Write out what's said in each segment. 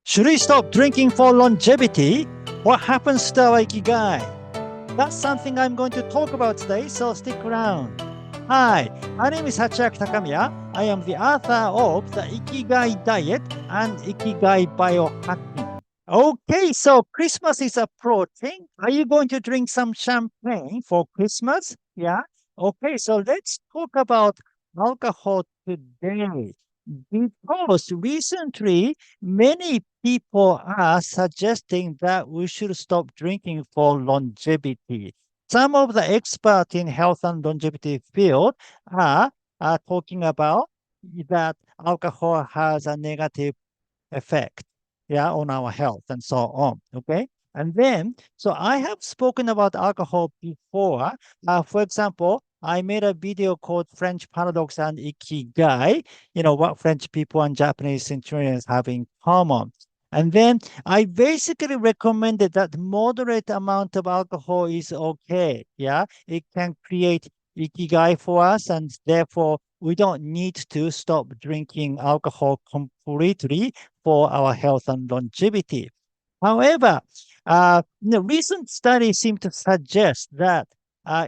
Should we stop drinking for longevity? What happens to our Ikigai? That's something I'm going to talk about today, so stick around. Hi, my name is Hachiaki Takamiya. I am the author of the Ikigai Diet and Ikigai Biohacking. Okay, so Christmas is approaching. Are you going to drink some champagne for Christmas? Yeah. Okay, so let's talk about alcohol today. Because recently, many people are suggesting that we should stop drinking for longevity. Some of the experts in health and longevity field are, are talking about that alcohol has a negative effect, yeah, on our health and so on. Okay. And then, so I have spoken about alcohol before. For example, I made a video called French Paradox and Ikigai, what French people and Japanese centurions have in common. And then I basically recommended that moderate amount of alcohol is okay. Yeah, it can create ikigai for us, and therefore we don't need to stop drinking alcohol completely for our health and longevity. However, recent studies seem to suggest that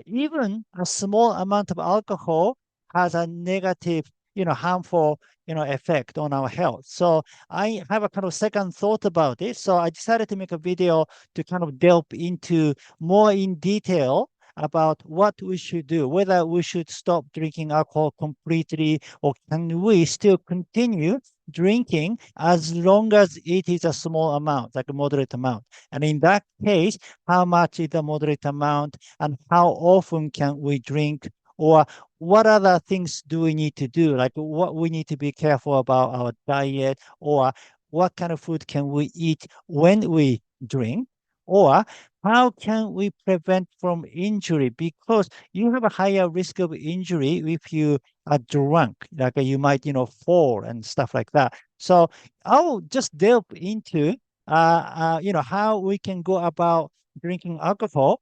even a small amount of alcohol has a negative, harmful, effect on our health. So I have a kind of second thought about it. So I decided to make a video to kind of delve into more in detail about what we should do, whether we should stop drinking alcohol completely or can we still continue drinking as long as it is a small amount, like a moderate amount. And in that case, how much is the moderate amount and how often can we drink? Or what other things do we need to do? Like what we need to be careful about our diet, or what kind of food can we eat when we drink? Or how can we prevent from injury? Because you have a higher risk of injury if you are drunk, like you might, fall and stuff like that. So I'll just delve into, how we can go about drinking alcohol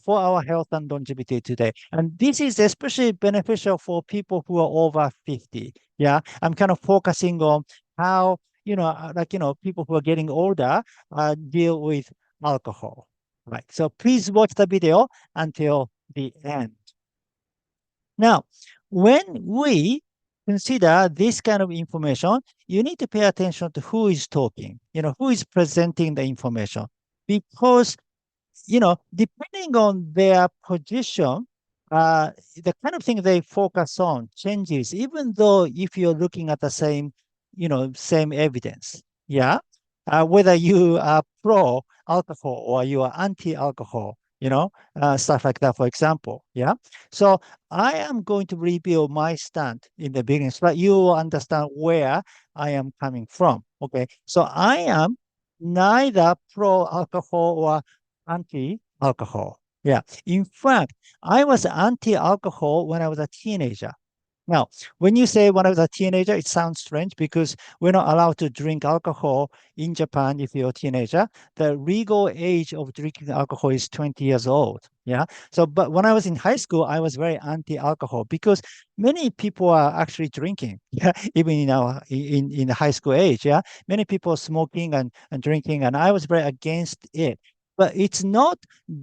for our health and longevity today. And this is especially beneficial for people who are over 50. Yeah, I'm kind of focusing on how, people who are getting older deal with alcohol. Right. So please watch the video until the end. Now, when we consider this kind of information, you need to pay attention to who is talking, who is presenting the information. Because, depending on their position, the kind of thing they focus on changes, even though if you're looking at the same, same evidence. Yeah. Whether you are pro alcohol or you are anti alcohol, stuff like that, for example. Yeah. So I am going to reveal my stand in the beginning so that you will understand where I am coming from. Okay. So I am neither pro alcohol or anti alcohol. Yeah. In fact, I was anti alcohol when I was a teenager. Now, when you say when I was a teenager, it sounds strange because we're not allowed to drink alcohol in Japan if you're a teenager. The legal age of drinking alcohol is 20 years old. Yeah. So, but when I was in high school, I was very anti-alcohol because many people are actually drinking. Yeah, even in our in the high school age. Yeah, many people are smoking and drinking, and I was very against it. But it's not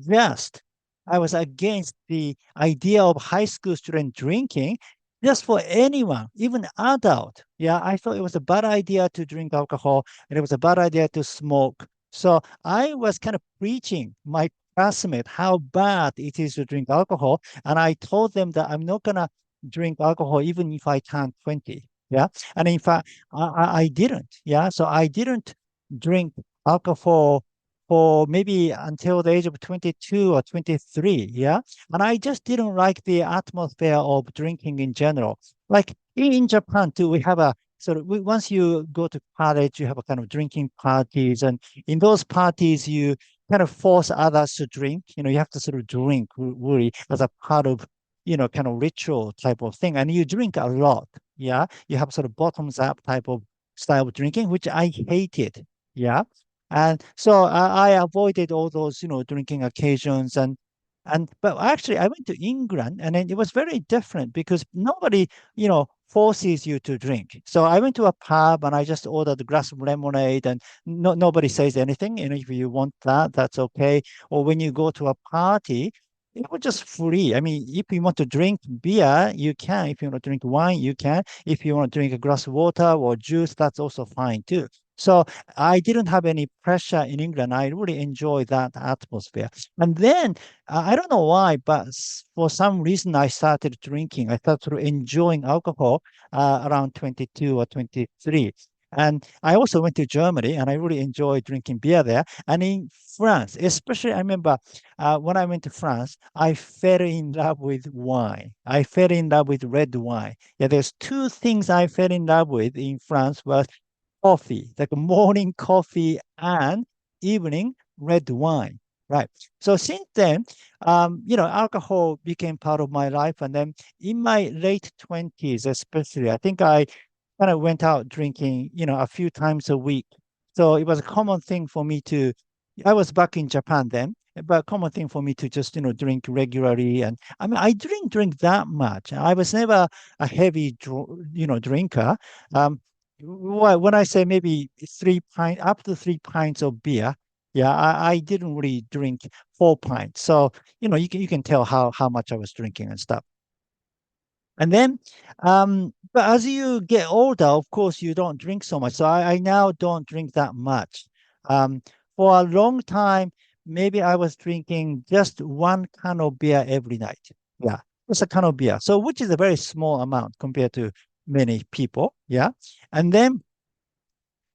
just I was against the idea of high school student drinking just for anyone, even adult. Yeah, I thought it was a bad idea to drink alcohol and it was a bad idea to smoke. So I was kind of preaching my classmate how bad it is to drink alcohol. And I told them that I'm not gonna drink alcohol even if I turn 20. Yeah. And in fact, I didn't. Yeah. So I didn't drink alcohol for maybe until the age of 22 or 23. Yeah. And I just didn't like the atmosphere of drinking in general. Like in Japan too, we have a sort of once you go to college, you have a kind of drinking parties, and in those parties, you kind of force others to drink. You have to sort of drink really as a part of kind of ritual type of thing, and you drink a lot. Yeah, you have sort of bottoms up type of style of drinking, which I hated. Yeah. And so I avoided all those, drinking occasions but actually I went to England and then it was very different because nobody, forces you to drink. So I went to a pub and I just ordered a glass of lemonade, and nobody says anything. If you want that, that's okay. Or when you go to a party, it was just free. I mean, if you want to drink beer, you can. If you want to drink wine, you can. If you want to drink a glass of water or juice, that's also fine too. So I didn't have any pressure in England. I really enjoyed that atmosphere. And then I don't know why, but for some reason I started drinking. I started enjoying alcohol around 22 or 23. And I also went to Germany and I really enjoyed drinking beer there. And in France, especially, I remember when I went to France, I fell in love with wine. I fell in love with red wine. Yeah, there's two things I fell in love with in France was coffee, like morning coffee and evening red wine. Right. So since then, alcohol became part of my life. And then in my late 20s, especially, I think I kind of went out drinking, a few times a week. So it was a common thing for me to, I was back in Japan then, but common thing for me to just, drink regularly. And I mean, I didn't drink that much. I was never a heavy, drinker. Um, when I say maybe 3 pints, up to 3 pints of beer, yeah, I didn't really drink 4 pints. So, you can tell how much I was drinking and stuff. And then, but as you get older, of course, you don't drink so much. So I now don't drink that much. Um, for a long time, maybe I was drinking just one can of beer every night. Yeah, just a can of beer. So, which is a very small amount compared to many people. Yeah. And then,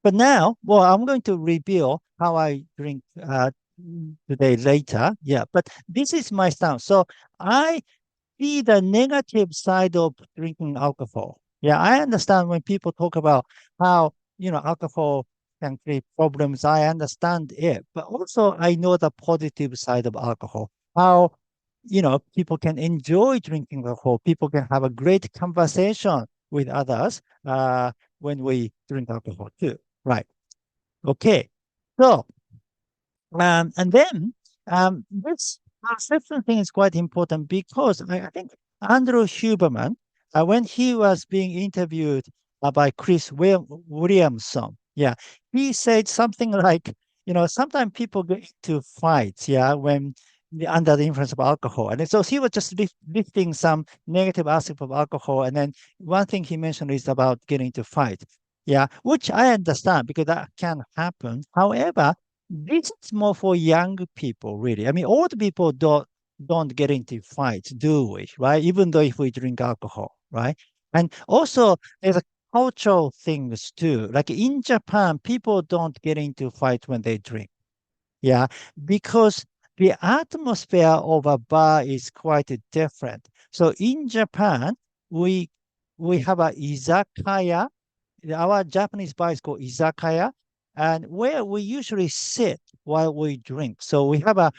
but now, well, I'm going to reveal how I drink today later. Yeah. But this is my stance. So I see the negative side of drinking alcohol. Yeah, I understand when people talk about how, alcohol can create problems. I understand it, but also I know the positive side of alcohol. How, people can enjoy drinking alcohol. People can have a great conversation with others when we drink alcohol too. Right. Okay. So and then this perception thing is quite important because I think Andrew Huberman, when he was being interviewed by Williamson, yeah, he said something like, sometimes people get into fights, yeah, when under the influence of alcohol. And so he was just lifting some negative aspect of alcohol. And then one thing he mentioned is about getting into fight. Yeah, which I understand because that can happen. However, this is more for young people, really. I mean, old people don't get into fights, do we? Right? Even though if we drink alcohol, right? And also, there's a cultural things too. Like in Japan, people don't get into fights when they drink. Yeah, because the atmosphere of a bar is quite different. So in Japan, we we have a izakaya. Our Japanese bar is called izakaya, and where we usually sit while we drink. So we have a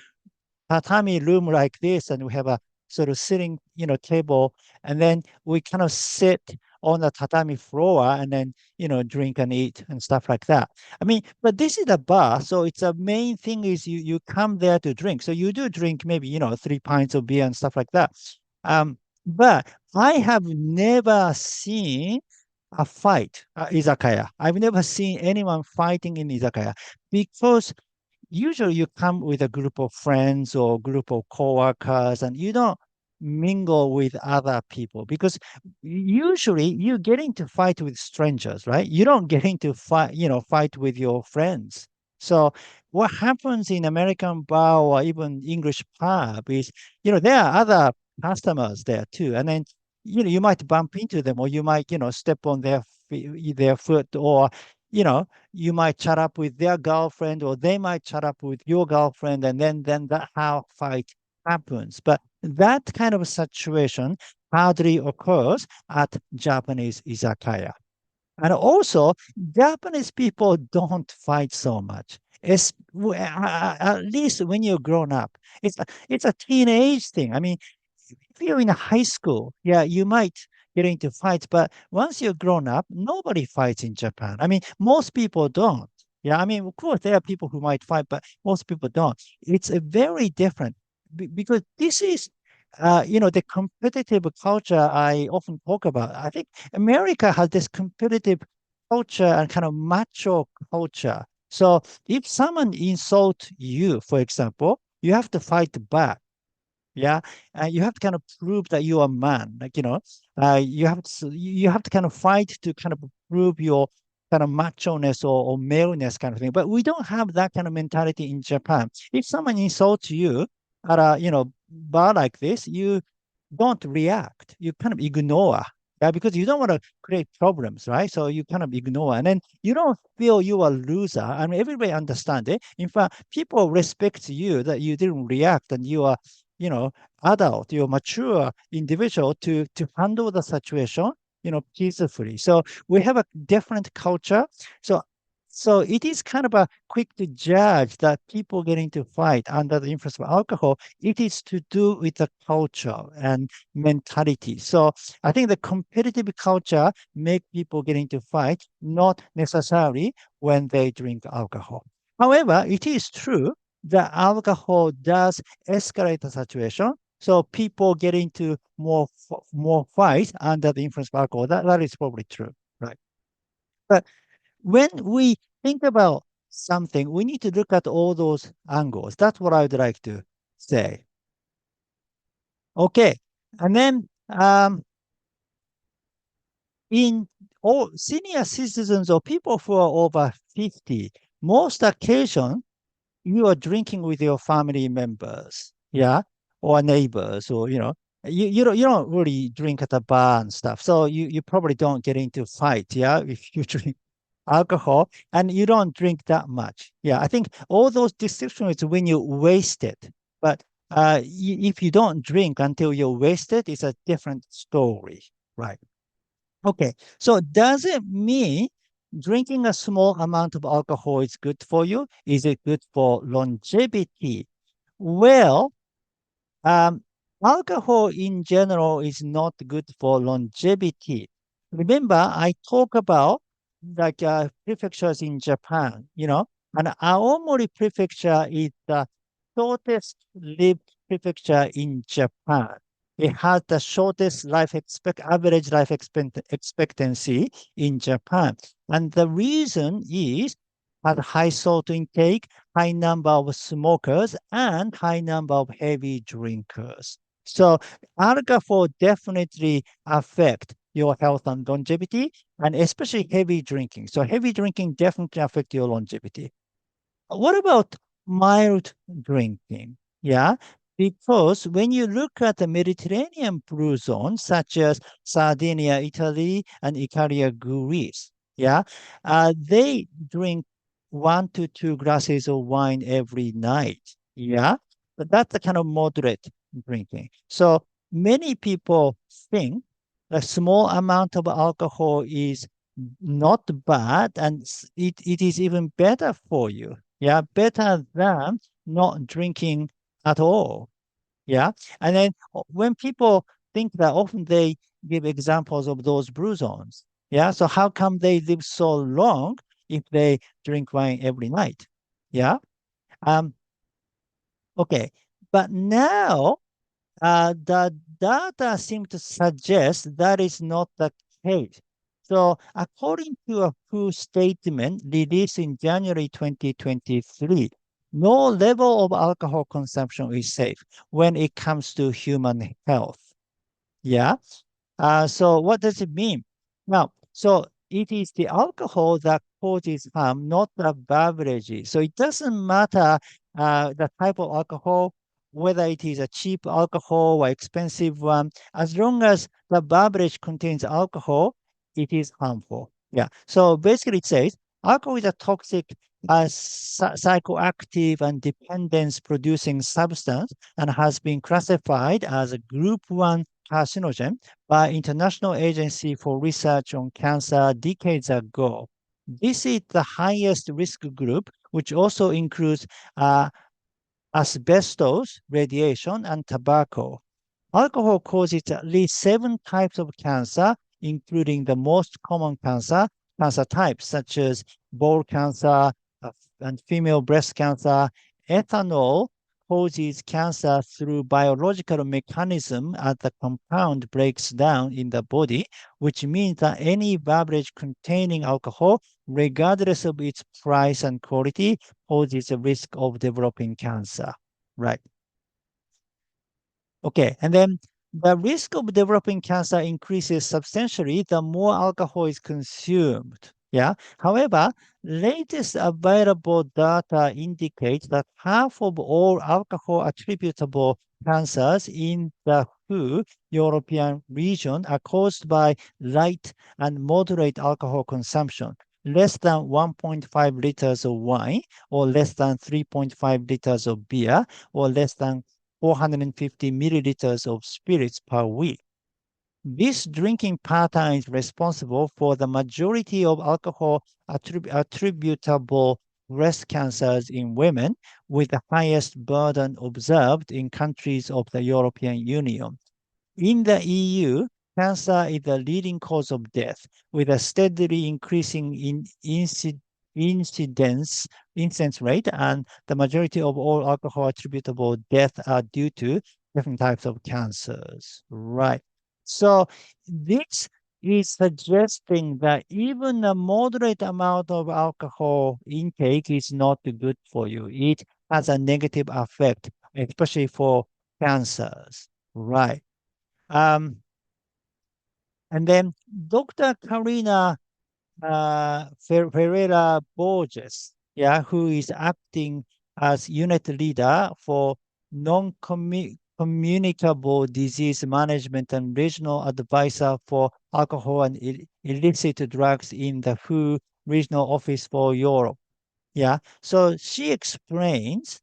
tatami room like this, and we have a sort of sitting, table, and then we kind of sit on the tatami floor and then, drink and eat and stuff like that. I mean, but this is a bar, so it's a main thing is you come there to drink. So you do drink maybe, 3 pints of beer and stuff like that. But I have never seen a fight, izakaya. I've never seen anyone fighting in izakaya because usually you come with a group of friends or group of coworkers and you don't mingle with other people because usually you get into fight with strangers, right? You don't get into fight with your friends. So what happens in American bar or even English pub is, there are other customers there too. And then, you might bump into them or you might, step on their foot or, you know, you might chat up with their girlfriend or they might chat up with your girlfriend and then that how fight happens. But that kind of situation hardly occurs at Japanese izakaya. And also, Japanese people don't fight so much. At least when you're grown up, it's a teenage thing. I mean, if you're in a high school, yeah, you might get into fights, but once you're grown up, nobody fights in Japan. I mean, most people don't. Yeah, I mean, of course, there are people who might fight, but most people don't. It's a very different because this is the competitive culture I often talk about. I think America has this competitive culture and kind of macho culture. So if someone insults you, for example, you have to fight back. Yeah, you have to kind of prove that you are a man. Like, you have to kind of fight to kind of prove your kind of macho-ness or maleness kind of thing. But we don't have that kind of mentality in Japan. If someone insults you at a, bar like this, you don't react. You kind of ignore. Yeah, because you don't want to create problems, right? So you kind of ignore, and then you don't feel you are a loser. I mean, everybody understands it. In fact, people respect you that you didn't react and you are, you know, adult, you're mature individual to handle the situation, peacefully. So we have a different culture. So so it is kind of a quick to judge that people get into fight under the influence of alcohol. It is to do with the culture and mentality. So I think the competitive culture make people get into fight, not necessarily when they drink alcohol. However, it is true that alcohol does escalate the situation. So people get into more fights under the influence of alcohol. That is probably true, right? But when we think about something, we need to look at all those angles. That's what I would like to say. Okay. And then in all senior citizens or people who are over 50, most occasion you are drinking with your family members, yeah, or neighbors, or you don't really drink at a bar and stuff. So you probably don't get into fight, yeah, if you drink alcohol and you don't drink that much. Yeah, I think all those distinctions is when you waste it. But if you don't drink until you're wasted, it's a different story, right? Okay, so does it mean drinking a small amount of alcohol is good for you? Is it good for longevity? Well, um, alcohol in general is not good for longevity. Remember, I talk about like prefectures in Japan, and Aomori prefecture is the shortest lived prefecture in Japan. It has the shortest average life expectancy in Japan. And the reason is has high salt intake, high number of smokers, and high number of heavy drinkers. So alcohol definitely affect your health and longevity, and especially heavy drinking. So heavy drinking definitely affect your longevity. What about mild drinking? Yeah, because when you look at the Mediterranean blue zones, such as Sardinia, Italy, and Icaria, Greece, yeah, they drink 1 to 2 glasses of wine every night. Yeah, but that's the kind of moderate drinking. So many people think a small amount of alcohol is not bad and it is even better for you. Yeah, better than not drinking at all. Yeah. And then when people think that, often they give examples of those blue zones. Yeah. So how come they live so long if they drink wine every night? Yeah. Um, okay. But now the data seem to suggest that is not the case. So, according to a WHO statement released in January 2023, no level of alcohol consumption is safe when it comes to human health. Yeah. So what does it mean? Now, so it is the alcohol that causes harm, not the beverages. So it doesn't matter the type of alcohol, whether it is a cheap alcohol or expensive one, as long as the beverage contains alcohol, it is harmful. Yeah. So basically it says alcohol is a toxic, psychoactive and dependence producing substance and has been classified as a group 1 carcinogen by International Agency for Research on Cancer decades ago. This is the highest risk group, which also includes asbestos, radiation, and tobacco. Alcohol causes at least 7 types of cancer, including the most common cancer types such as bowel cancer and female breast cancer. Ethanol causes cancer through biological mechanism as the compound breaks down in the body, which means that any beverage containing alcohol, regardless of its price and quality, poses a risk of developing cancer. Right. Okay, and then the risk of developing cancer increases substantially the more alcohol is consumed. Yeah. However, latest available data indicate that half of all alcohol attributable cancers in the WHO European region are caused by light and moderate alcohol consumption, less than 1.5 liters of wine, or less than 3.5 liters of beer, or less than 450 milliliters of spirits per week. This drinking pattern is responsible for the majority of alcohol attributable breast cancers in women, with the highest burden observed in countries of the European Union. In the EU, cancer is the leading cause of death, with a steadily increasing incidence incidence rate, and the majority of all alcohol attributable deaths are due to different types of cancers. Right. So this is suggesting that even a moderate amount of alcohol intake is not good for you. It has a negative effect, especially for cancers. Right. Um, and then Dr. Karina Ferreira Borges, yeah, who is acting as unit leader for non-communicable disease management and regional advisor for alcohol and illicit drugs in the WHO regional office for Europe. Yeah, so she explains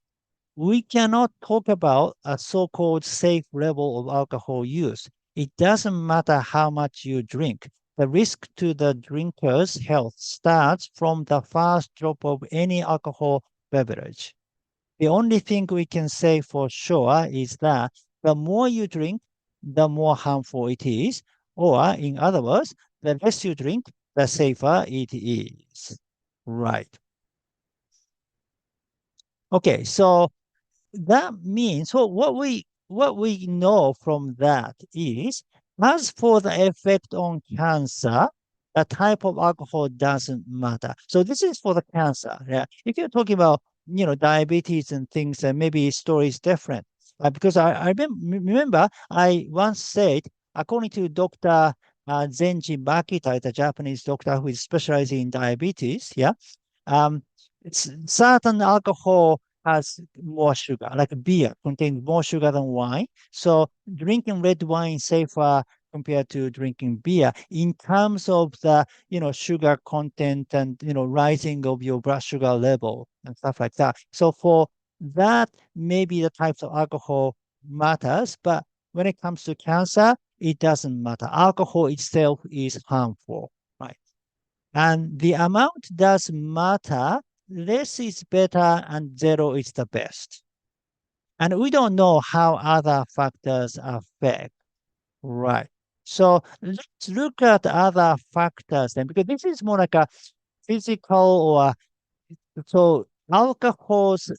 we cannot talk about a so-called safe level of alcohol use. It doesn't matter how much you drink. The risk to the drinker's health starts from the first drop of any alcohol beverage. The only thing we can say for sure is that the more you drink, the more harmful it is. Or, in other words, the less you drink, the safer it is. Right. Okay, so that means so what we know from that is as for the effect on cancer, the type of alcohol doesn't matter. So this is for the cancer. Yeah. If you're talking about diabetes and things, maybe story is different. Because remember I once said, according to Dr. Zenji Makita, the Japanese doctor who is specializing in diabetes, yeah, um, certain alcohol has more sugar, like beer contains more sugar than wine. So drinking red wine is safer compared to drinking beer in terms of the sugar content and rising of your blood sugar level and stuff like that. So for that, maybe the types of alcohol matters, but when it comes to cancer, it doesn't matter. Alcohol itself is harmful, right? And the amount does matter. Less is better and zero is the best. And we don't know how other factors affect. Right. So let's look at other factors then, because this is more like a physical or so alcohol's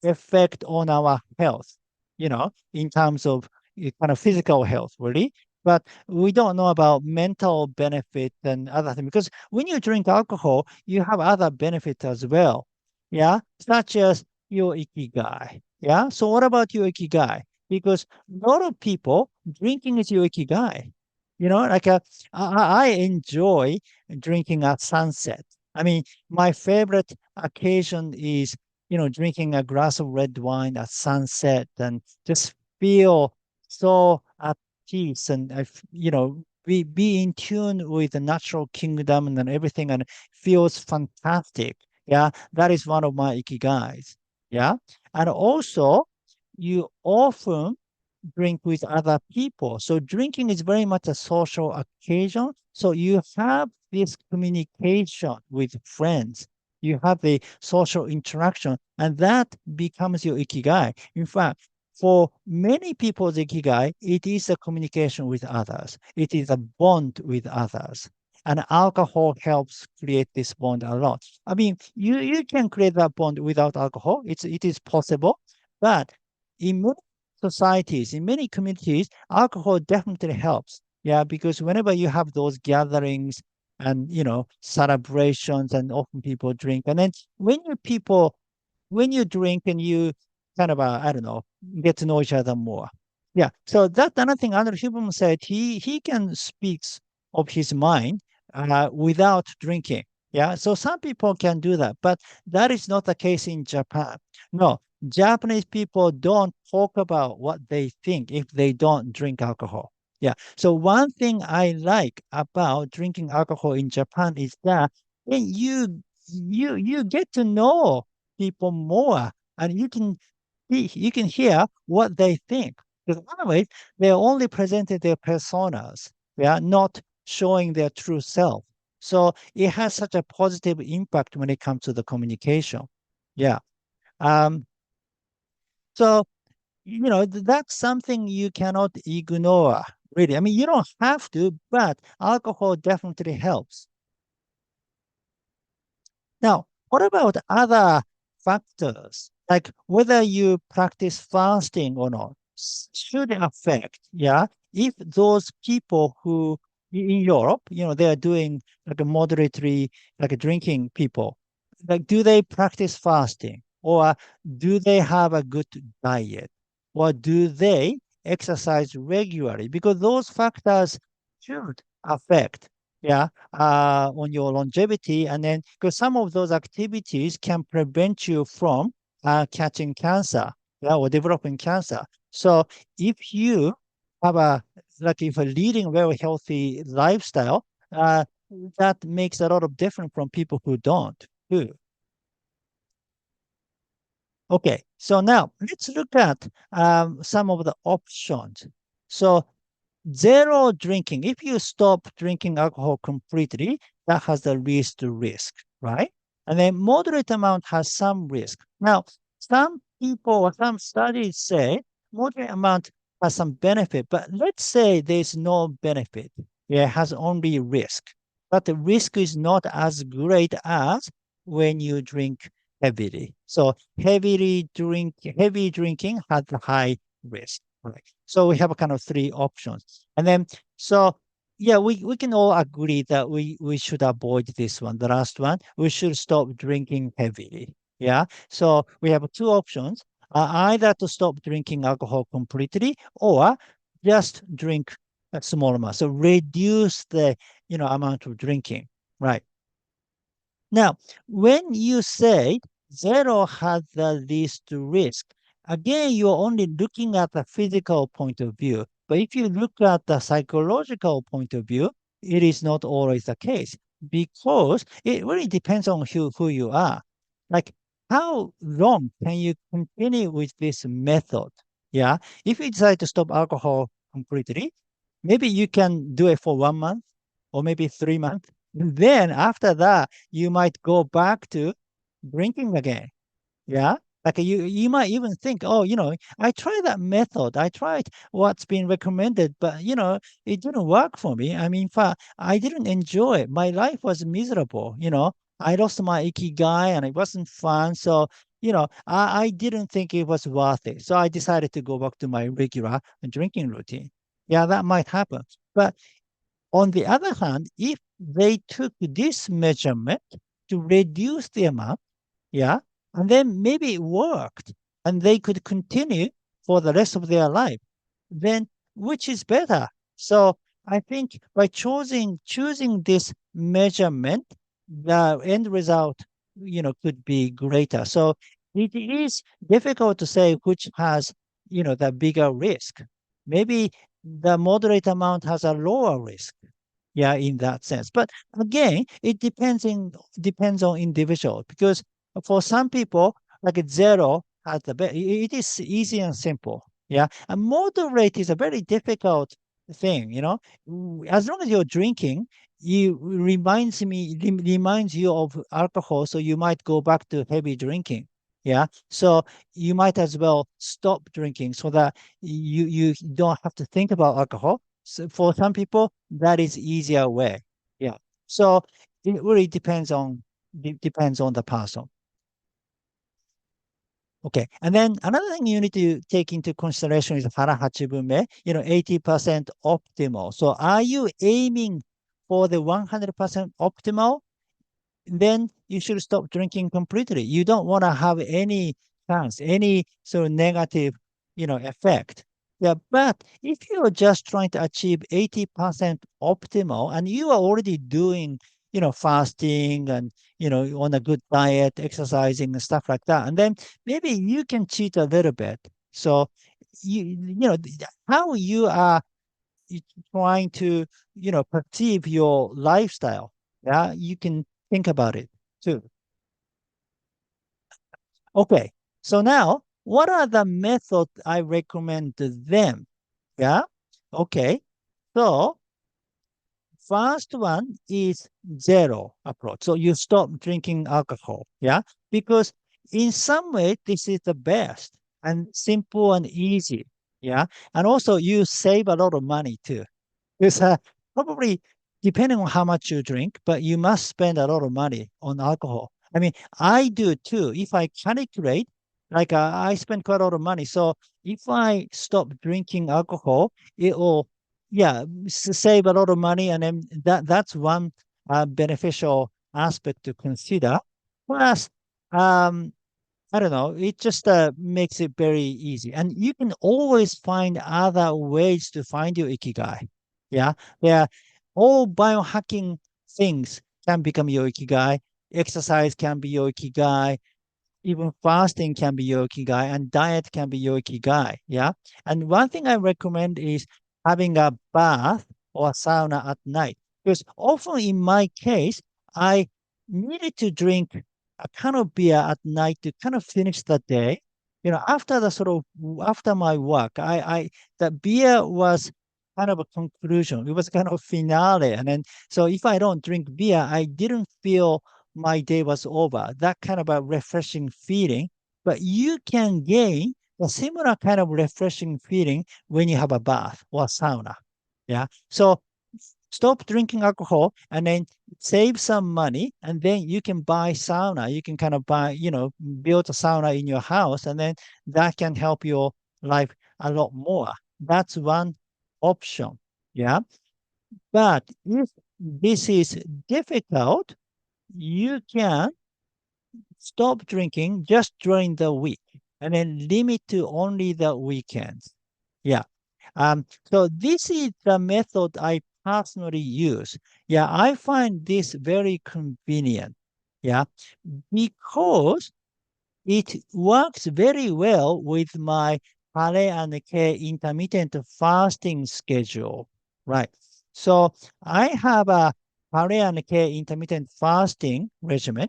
effect on our health, in terms of kind of physical health, really. But we don't know about mental benefit and other things because when you drink alcohol, you have other benefits as well. Yeah, such as your ikigai. Yeah. So what about your ikigai? Because a lot of people drinking is your ikigai. Like I enjoy drinking at sunset. I mean, my favorite occasion is drinking a glass of red wine at sunset and just feel so at peace and be in tune with the natural kingdom and then everything and feels fantastic. Yeah, that is one of my ikigais. Yeah, and also you often drink with other people. So drinking is very much a social occasion. So you have this communication with friends. You have the social interaction, and that becomes your ikigai. In fact, for many people's ikigai, it is a communication with others. It is a bond with others. And alcohol helps create this bond a lot. I mean, you can create that bond without alcohol. It is possible, but in many societies, in many communities, alcohol definitely helps. Yeah, because whenever you have those gatherings and celebrations, and often people drink, and then when you drink and you kind of I don't know, get to know each other more. Yeah. So that's another thing. Andrew Huberman said he can speak of his mind without drinking. Yeah. So some people can do that, but that is not the case in Japan. No, Japanese people don't talk about what they think if they don't drink alcohol. Yeah. So one thing I like about drinking alcohol in Japan is that you get to know people more, and you can hear what they think. Because otherwise, they only presented their personas. They are not showing their true self. So it has such a positive impact when it comes to the communication. Yeah. Um, so that's something you cannot ignore, really. I mean, you don't have to, but alcohol definitely helps. Now, what about other factors, like whether you practice fasting or not, should affect, yeah, if those people who in Europe, they are doing like a moderately, like a drinking people, like do they practice fasting, or do they have a good diet, or do they exercise regularly? Because those factors should affect, yeah, on your longevity. And then, because some of those activities can prevent you from catching cancer, yeah, or developing cancer. So if you have if you're leading a very healthy lifestyle, that makes a lot of difference from people who don't. Too. Okay, so now let's look at some of the options. So zero drinking. If you stop drinking alcohol completely, that has the least risk, right? And then moderate amount has some risk. Now, some people or some studies say moderate amount has some benefit, but let's say there's no benefit. Yeah, it has only risk. But the risk is not as great as when you drink heavily. So heavy drinking has a high risk. Right. So we have a kind of three options. And then, so yeah, we can all agree that we should avoid this one, the last one. We should stop drinking heavily. Yeah. So we have two options, either to stop drinking alcohol completely, or just drink a small amount. So reduce the, amount of drinking. Right. Now, when you say zero has the least risk, again, you're only looking at the physical point of view. But if you look at the psychological point of view, it is not always the case, because it really depends on who you are. Like, how long can you continue with this method? Yeah. If you decide to stop alcohol completely, maybe you can do it for 1 month or maybe 3 months. Then after that, you might go back to drinking again. Yeah. Like you might even think, oh, I tried that method. I tried what's been recommended, but it didn't work for me. I mean, in fact, I didn't enjoy it. My life was miserable. I lost my Ikigai and it wasn't fun. So, I didn't think it was worth it. So I decided to go back to my regular drinking routine. Yeah, that might happen. But on the other hand, if they took this measurement to reduce the amount, yeah, and then maybe it worked and they could continue for the rest of their life, then which is better? So I think by choosing this measurement, the end result, could be greater. So it is difficult to say which has, the bigger risk. Maybe the moderate amount has a lower risk, yeah, in that sense. But again, it depends on individual, because for some people, like zero has the best. It is easy and simple. Yeah, and moderate is a very difficult thing. As long as you're drinking, you reminds you of alcohol, so you might go back to heavy drinking. Yeah, so you might as well stop drinking so that you don't have to think about alcohol. So for some people, that is easier way. Yeah. So it really depends on the person. Okay. And then another thing you need to take into consideration is Hara Hachibunme, 80% optimal. So are you aiming for the 100% optimal? Then you should stop drinking completely. You don't want to have any chance, any sort of negative, effect. Yeah, but if you're just trying to achieve 80% optimal and you are already doing, fasting and, on a good diet, exercising and stuff like that, and then maybe you can cheat a little bit. So how you are you trying to, perceive your lifestyle. Yeah, you can think about it too. Okay, so now what are the methods I recommend to them? Yeah, okay. So first one is zero approach. So you stop drinking alcohol. Yeah, because in some way this is the best and simple and easy. Yeah, and also you save a lot of money too. It's probably depending on how much you drink, but you must spend a lot of money on alcohol. I mean, I do too. If I calculate, like I spend quite a lot of money. So if I stop drinking alcohol, it will, yeah, save a lot of money, and then that's one beneficial aspect to consider. Plus, um, I don't know. It just makes it very easy. And you can always find other ways to find your ikigai. Yeah. Yeah. All biohacking things can become your ikigai. Exercise can be your ikigai. Even fasting can be your ikigai and diet can be your ikigai. Yeah. And one thing I recommend is having a bath or a sauna at night. Because often in my case, I needed to drink a can of beer at night to kind of finish the day. After after my work, the beer was kind of a conclusion. It was kind of finale. And then so if I don't drink beer, I didn't feel my day was over. That kind of a refreshing feeling. But you can gain a similar kind of refreshing feeling when you have a bath or a sauna. Yeah. So stop drinking alcohol and then save some money and then you can buy sauna. You can kind of buy, build a sauna in your house and then that can help your life a lot more. That's one option. Yeah. But if this is difficult, you can stop drinking just during the week and then limit to only the weekends. Yeah. So this is the method I personally use. Yeah, I find this very convenient. Yeah, because it works very well with my Hare and K intermittent fasting schedule. Right. So I have a Hare and K intermittent fasting regimen.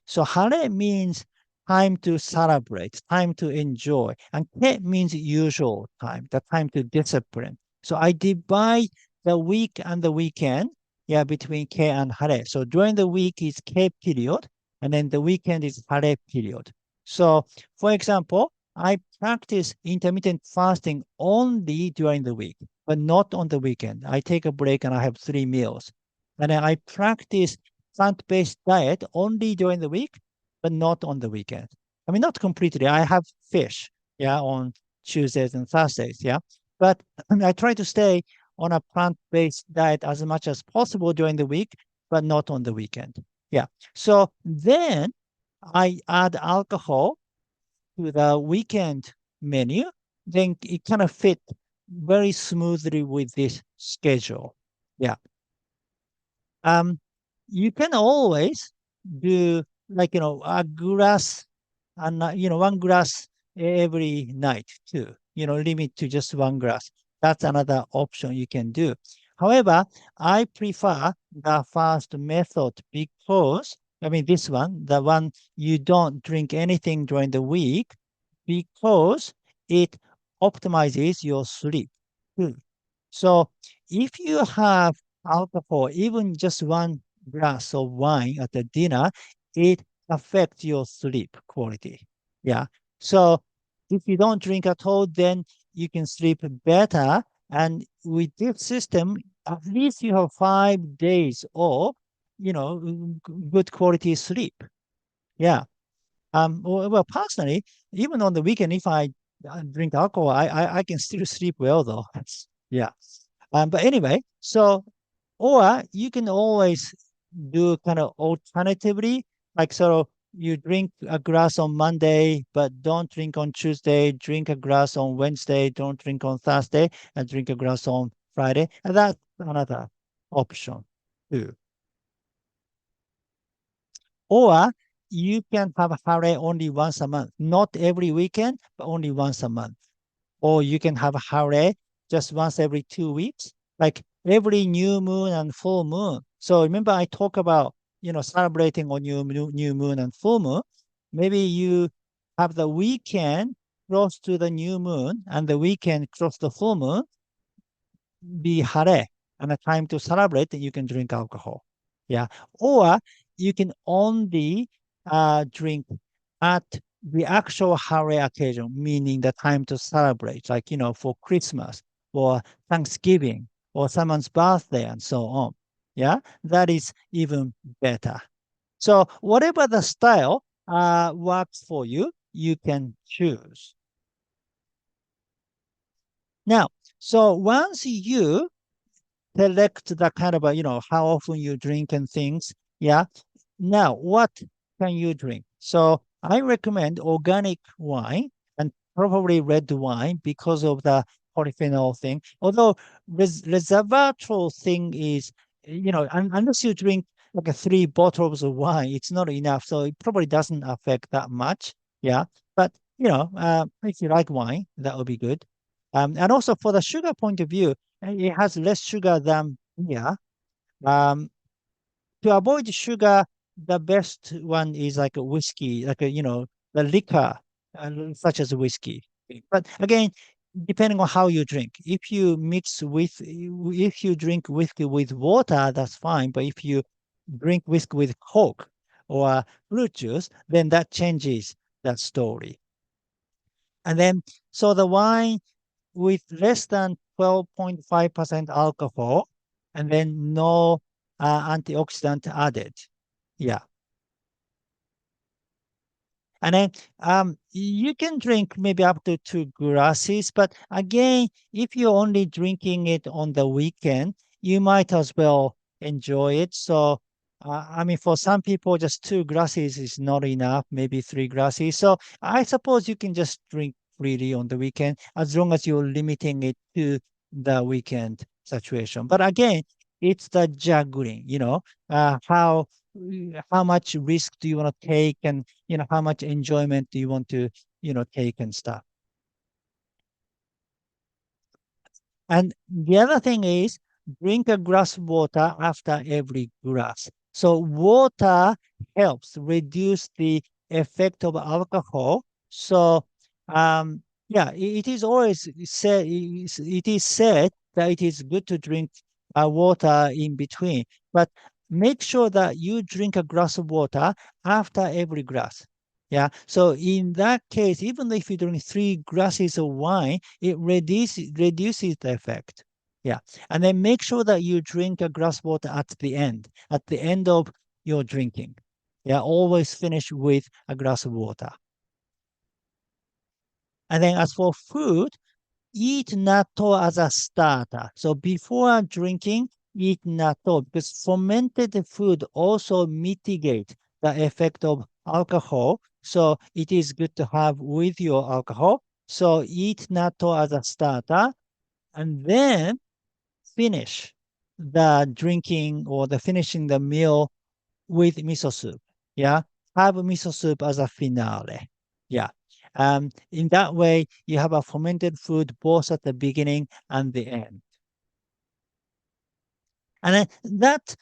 So Hare means time to celebrate, time to enjoy, and K means usual time, the time to discipline. So I divide the week and the weekend, yeah, between K and Hare. So during the week is K period, and then the weekend is Hare period. So, for example, I practice intermittent fasting only during the week, but not on the weekend. I take a break and I have 3 meals. And then I practice plant-based diet only during the week, but not on the weekend. I mean, not completely. I have fish, yeah, on Tuesdays and Thursdays, yeah. But I try to stay on a plant-based diet as much as possible during the week, but not on the weekend. Yeah. So then I add alcohol to the weekend menu, then it kind of fit very smoothly with this schedule. Yeah. Um, you can always do like, a glass and, 1 glass every night too, limit to just 1 glass. That's another option you can do. However, I prefer the first method because, I mean, this one, the one you don't drink anything during the week because it optimizes your sleep. too. So if you have alcohol, even just 1 glass of wine at the dinner, it affects your sleep quality. Yeah. So if you don't drink at all, then you can sleep better. And with this system, at least you have 5 days of, good quality sleep. Yeah. Well, personally, even on the weekend, if I drink alcohol, I can still sleep well though. Yeah. But anyway, so or you can always do kind of alternatively, like sort of you drink a glass on Monday, but don't drink on Tuesday, drink a glass on Wednesday, don't drink on Thursday, and drink a glass on Friday. And that's another option too. Or you can have a hare only once a month, not every weekend, but only once a month. Or you can have a hare just once every 2 weeks, like every new moon and full moon. So remember I talk about, celebrating on new moon and full moon. Maybe you have the weekend close to the new moon and the weekend close to full moon be hare and a time to celebrate, you can drink alcohol. Yeah. Or you can only drink at the actual hare occasion, meaning the time to celebrate, like, for Christmas or Thanksgiving or someone's birthday and so on. Yeah. That is even better. So whatever the style works for you, you can choose. Now, so once you select the kind of, how often you drink and things. Yeah. Now, what can you drink? So I recommend organic wine and probably red wine because of the polyphenol thing. Although resveratrol thing is, unless you drink like 3 bottles of wine, it's not enough. So it probably doesn't affect that much. Yeah. But, if you like wine, that would be good. And also for the sugar point of view, it has less sugar than beer. Um, to avoid sugar, the best one is like a whiskey, like the liquor, such as whiskey. But again, depending on how you drink, if you drink whiskey with water, that's fine. But if you drink whiskey with Coke or fruit juice, then that changes that story. And then, so the wine with less than 12.5% alcohol and then no antioxidant added. Yeah. And then you can drink maybe up to 2 glasses, but again, if you're only drinking it on the weekend, you might as well enjoy it. So, I mean, for some people, just 2 glasses is not enough, maybe 3 glasses. So I suppose you can just drink freely on the weekend as long as you're limiting it to the weekend situation. But again, it's the juggling, how much risk do you want to take and how much enjoyment do you want to take and stuff. And the other thing is drink a glass of water after every glass. So water helps reduce the effect of alcohol. So yeah, it is always said, it is said that it is good to drink water in between, but make sure that you drink a glass of water after every glass. Yeah. So in that case, even if you drink 3 glasses of wine, it reduces the effect. Yeah. And then make sure that you drink a glass of water at the end of your drinking. Yeah. Always finish with a glass of water. And then as for food, eat natto as a starter. So before drinking, eat natto because fermented food also mitigate the effect of alcohol. So it is good to have with your alcohol. So eat natto as a starter and then finish the drinking or the finishing the meal with miso soup. Yeah. Have miso soup as a finale. Yeah. In that way, you have a fermented food both at the beginning and the end. And then that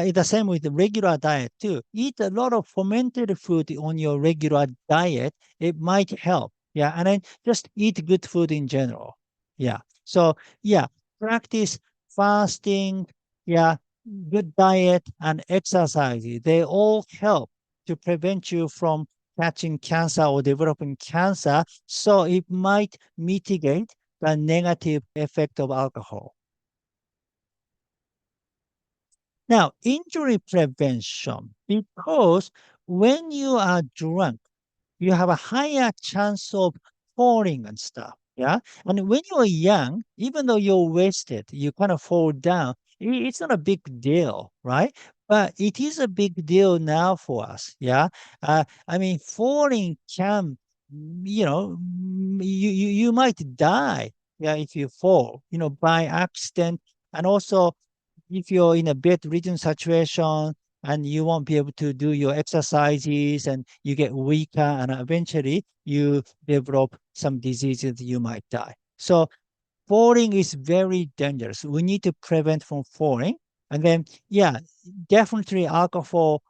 is the same with the regular diet too. Eat a lot of fermented food on your regular diet. It might help. Yeah. And then just eat good food in general. Yeah. So yeah, practice fasting. Yeah. Good diet and exercise. They all help to prevent you from catching cancer or developing cancer. So it might mitigate the negative effect of alcohol. Now, injury prevention, because when you are drunk, you have a higher chance of falling and stuff. Yeah. And when you're young, even though you're wasted, you kind of fall down. It's not a big deal, right? But it is a big deal now for us. Yeah. I mean, falling can, you might die. Yeah, if you fall, by accident. And also, if you're in a bedridden situation and you won't be able to do your exercises and you get weaker and eventually you develop some diseases, you might die. So falling is very dangerous. We need to prevent from falling. And then, yeah, definitely alcohol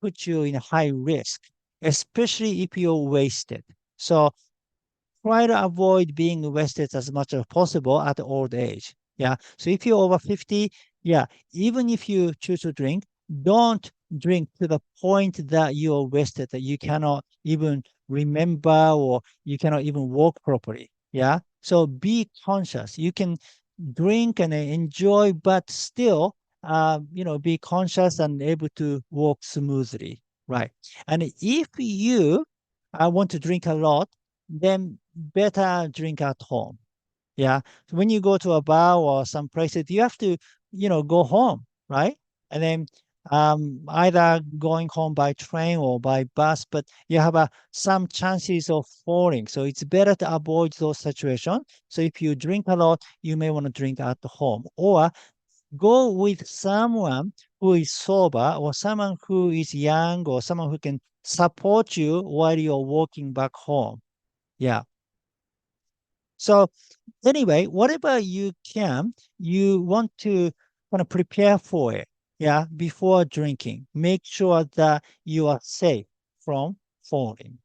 puts you in high risk, especially if you're wasted. So try to avoid being wasted as much as possible at old age. Yeah. So if you're over 50, yeah, even if you choose to drink, don't drink to the point that you're wasted, that you cannot even remember or you cannot even walk properly. Yeah. So be conscious. You can drink and enjoy, but still, be conscious and able to walk smoothly. Right. And if you want to drink a lot, then better drink at home. Yeah. So when you go to a bar or some places, you have to, go home, right? And then either going home by train or by bus, but you have some chances of falling. So it's better to avoid those situations. So if you drink a lot, you may want to drink at home or go with someone who is sober or someone who is young or someone who can support you while you're walking back home. Yeah. So anyway, whatever you can, you want to kind of prepare for it. Yeah. Before drinking, make sure that you are safe from falling.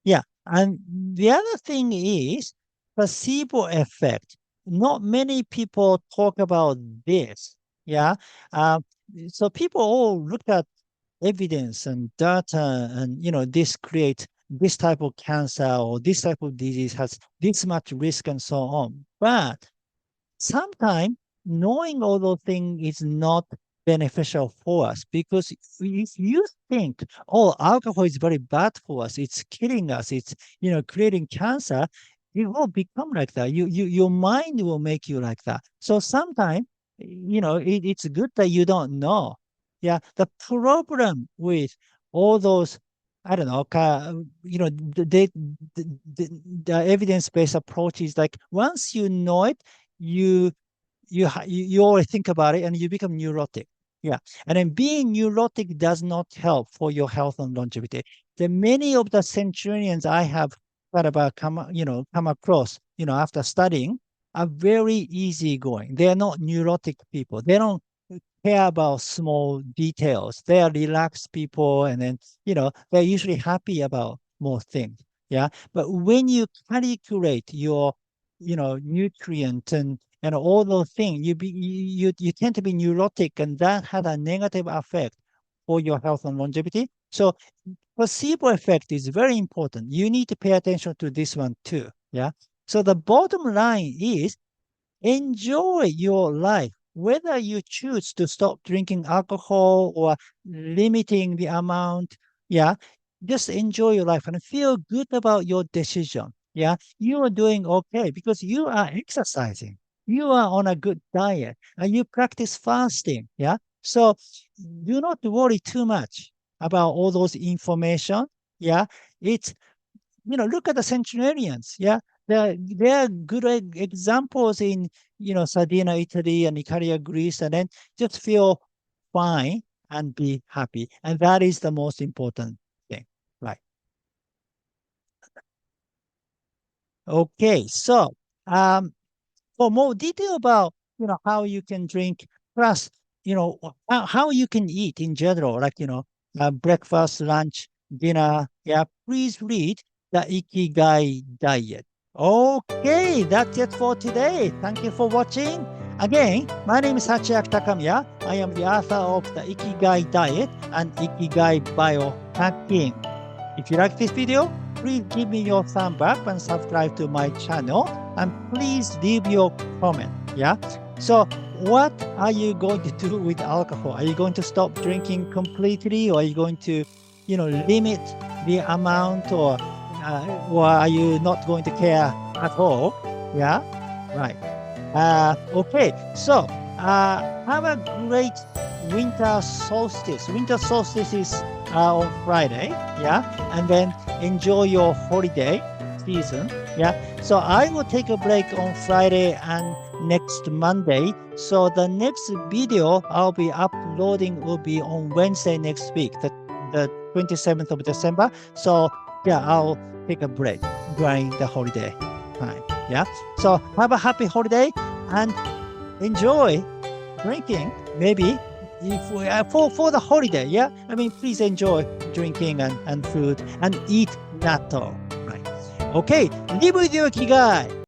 Yeah. And the other thing is placebo effect. Not many people talk about this. Yeah. Uh, so people all look at evidence and data and this creates this type of cancer or this type of disease has this much risk and so on, but sometimes knowing all those things is not beneficial for us because if you think, oh, alcohol is very bad for us, it's killing us, it's creating cancer, it will become like that. Your mind will make you like that. So sometimes, it's good that you don't know. Yeah, the problem with all those, I don't know, the evidence-based approach is like once you know it, you you always think about it and you become neurotic. Yeah. And then being neurotic does not help for your health and longevity. The many of the centurions I have thought about come across, after studying are very easygoing. They're not neurotic people. They don't care about small details. They are relaxed people and then, they're usually happy about more things. Yeah. But when you calculate your, nutrient and all those things, you tend to be neurotic and that had a negative effect for your health and longevity. So placebo effect is very important. You need to pay attention to this one too. Yeah. So the bottom line is enjoy your life, whether you choose to stop drinking alcohol or limiting the amount. Yeah, just enjoy your life and feel good about your decision. Yeah, you are doing okay because you are exercising. You are on a good diet and you practice fasting. Yeah, so do not worry too much about all those information. Yeah, it's look at the Centenarians. Yeah, there are good examples in Sardinia, Italy, and Icaria, Greece, and then just feel fine and be happy, and that is the most important thing, right? Okay, so um, for more detail about how you can drink, plus how you can eat in general, like breakfast, lunch, dinner. Yeah, please read the Ikigai diet. Okay, that's it for today. Thank you for watching. Again, my name is Hachiaki Takamiya. I am the author of the Ikigai diet and Ikigai biohacking. If you like this video, please give me your thumb up and subscribe to my channel. And please leave your comment. Yeah. So what are you going to do with alcohol? Are you going to stop drinking completely, or are you going to, limit the amount, or are you not going to care at all? Yeah, right. Okay, so have a great winter solstice. Winter solstice is on Friday, yeah, and then enjoy your holiday season, yeah. So I will take a break on Friday and next Monday. So the next video I'll be uploading will be on Wednesday next week, the 27th of December. So yeah, I'll take a break during the holiday time. Yeah. So have a happy holiday and enjoy drinking. Maybe for the holiday. Yeah. I mean, please enjoy drinking and food and eat natto. Right. Okay. Live with your Ikigai.